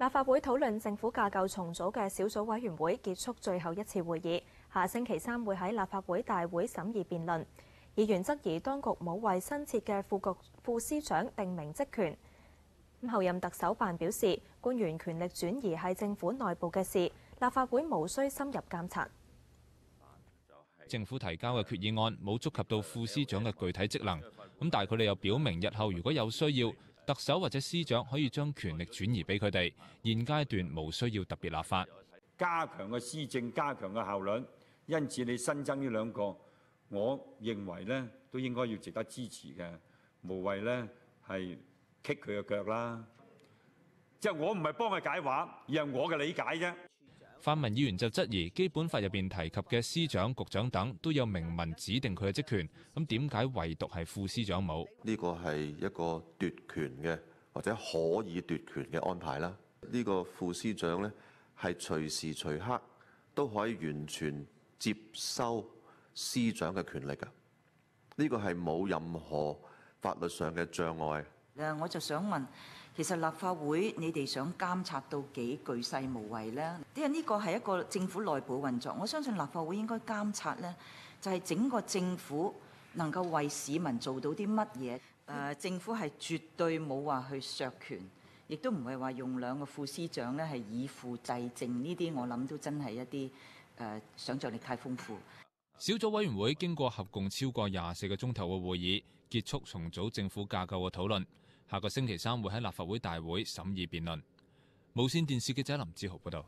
立法會討論政府架構重組嘅小組委員會結束最後一次會議，下星期三會喺立法會大會審議辯論。議員質疑當局冇為新設嘅副司長定明職權。後任特首辦表示，官員權力轉移係政府內部嘅事，立法會無需深入監察。政府提交嘅決議案冇觸及到副司長嘅具體職能，但係佢哋又表明日後如果有需要，特首或者司長可以將權力轉移俾佢哋。現階段無需要特別立法，加強嘅施政，加強嘅效率。因此你新增呢兩個，我認為呢都應該要值得支持嘅，無謂呢係棘佢嘅腳啦。即係我唔係幫佢解話，而係我嘅理解啫。泛民議員就質疑《基本法》入邊提及嘅司長、局長等都有明文指定佢嘅職權，咁點解唯獨係副司長冇？呢個係一個奪權嘅或者可以奪權嘅安排啦。呢個副司長呢，係隨時隨刻都可以完全接收司長嘅權力㗎。呢個係冇任何法律上嘅障礙。我就想問，其實立法會你哋想監察到幾巨細無遺呢？因為呢個係一個政府內部運作，我相信立法會應該監察呢，就係整個政府能夠為市民做到啲乜嘢。政府係絕對冇話去削權，亦都唔係話用兩個副司長呢係以父制政，呢啲我諗都真係一啲想像力太豐富。小組委員會經過合共超過24個鐘頭嘅會議，結束重組政府架構嘅討論。下個星期三會喺立法會大會審議辯論。無線電視記者林志豪報道。